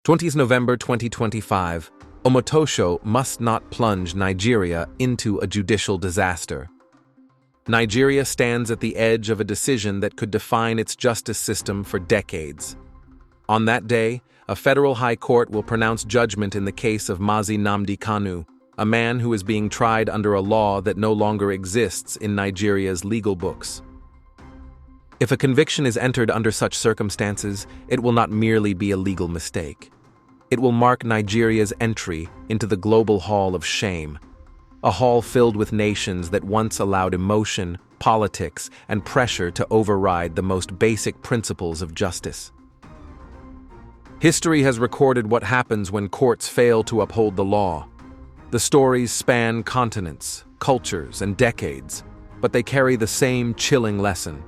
20th November 2025, Omotosho must not plunge Nigeria into a judicial disaster. Nigeria stands at the edge of a decision that could define its justice system for decades. On that day, a federal high court will pronounce judgment in the case of Mazi Nnamdi Kanu, a man who is being tried under a law that no longer exists in Nigeria's legal books. If a conviction is entered under such circumstances, it will not merely be a legal mistake. It will mark Nigeria's entry into the global hall of shame, a hall filled with nations that once allowed emotion, politics, and pressure to override the most basic principles of justice. History has recorded what happens when courts fail to uphold the law. The stories span continents, cultures, and decades, but they carry the same chilling lesson.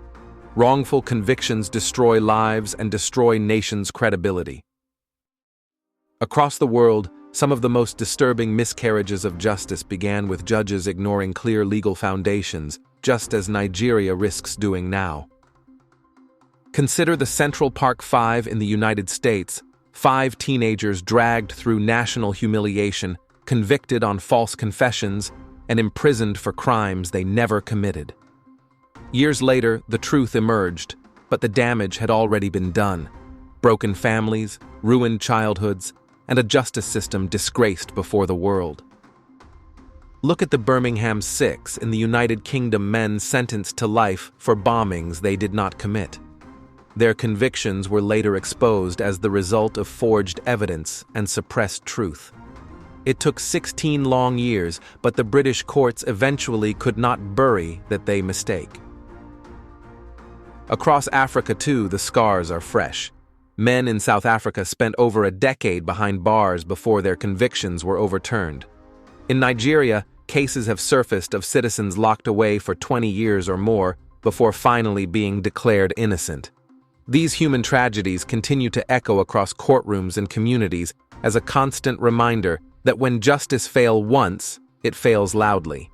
Wrongful convictions destroy lives and destroy nations' credibility. Across the world, some of the most disturbing miscarriages of justice began with judges ignoring clear legal foundations, just as Nigeria risks doing now. Consider the Central Park Five in the United States, 5 teenagers dragged through national humiliation, convicted on false confessions, and imprisoned for crimes they never committed. Years later, the truth emerged, but the damage had already been done. Broken families, ruined childhoods, and a justice system disgraced before the world. Look at the Birmingham Six in the United Kingdom, men sentenced to life for bombings they did not commit. Their convictions were later exposed as the result of forged evidence and suppressed truth. It took 16 long years, but the British courts eventually could not bury that mistake. Across Africa, too, the scars are fresh. Men in South Africa spent over a decade behind bars before their convictions were overturned. In Nigeria, cases have surfaced of citizens locked away for 20 years or more before finally being declared innocent. These human tragedies continue to echo across courtrooms and communities as a constant reminder that when justice fails once, it fails loudly.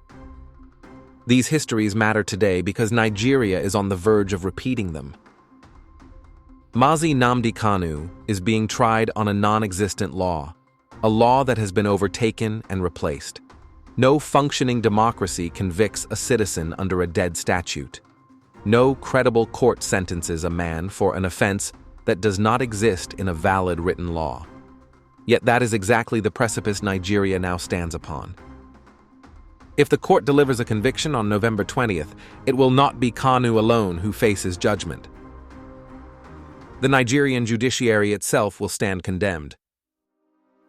These histories matter today because Nigeria is on the verge of repeating them. Mazi Nnamdi Kanu is being tried on a non-existent law, a law that has been overtaken and replaced. No functioning democracy convicts a citizen under a dead statute. No credible court sentences a man for an offense that does not exist in a valid written law. Yet that is exactly the precipice Nigeria now stands upon. If the court delivers a conviction on November 20th, it will not be Kanu alone who faces judgment. The Nigerian judiciary itself will stand condemned.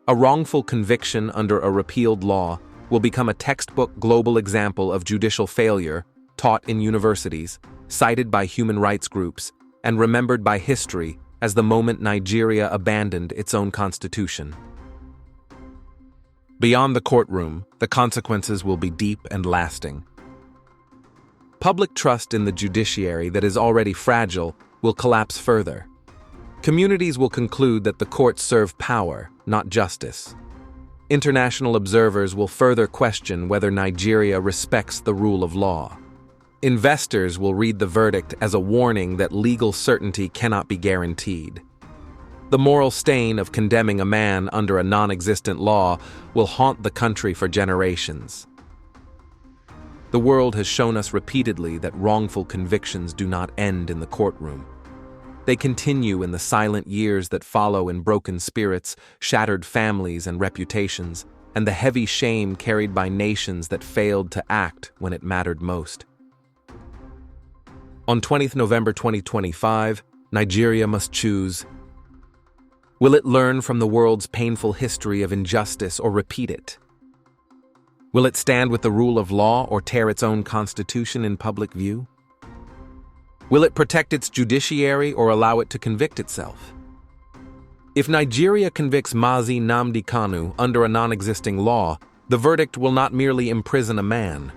A wrongful conviction under a repealed law will become a textbook global example of judicial failure, taught in universities, cited by human rights groups, and remembered by history as the moment Nigeria abandoned its own constitution. Beyond the courtroom, the consequences will be deep and lasting. Public trust in the judiciary that is already fragile will collapse further. Communities will conclude that the courts serve power, not justice. International observers will further question whether Nigeria respects the rule of law. Investors will read the verdict as a warning that legal certainty cannot be guaranteed. The moral stain of condemning a man under a non-existent law will haunt the country for generations. The world has shown us repeatedly that wrongful convictions do not end in the courtroom. They continue in the silent years that follow in broken spirits, shattered families and reputations, and the heavy shame carried by nations that failed to act when it mattered most. On 20th November 2025, Nigeria must choose. Will it learn from the world's painful history of injustice or repeat it? Will it stand with the rule of law or tear its own constitution in public view? Will it protect its judiciary or allow it to convict itself? If Nigeria convicts Mazi Nnamdi Kanu under a non-existing law, the verdict will not merely imprison a man.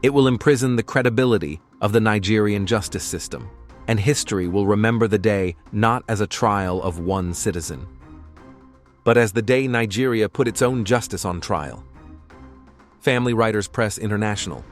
It will imprison the credibility of the Nigerian justice system, and history will remember the day not as a trial of one citizen, but as the day Nigeria put its own justice on trial. Family Writers Press International.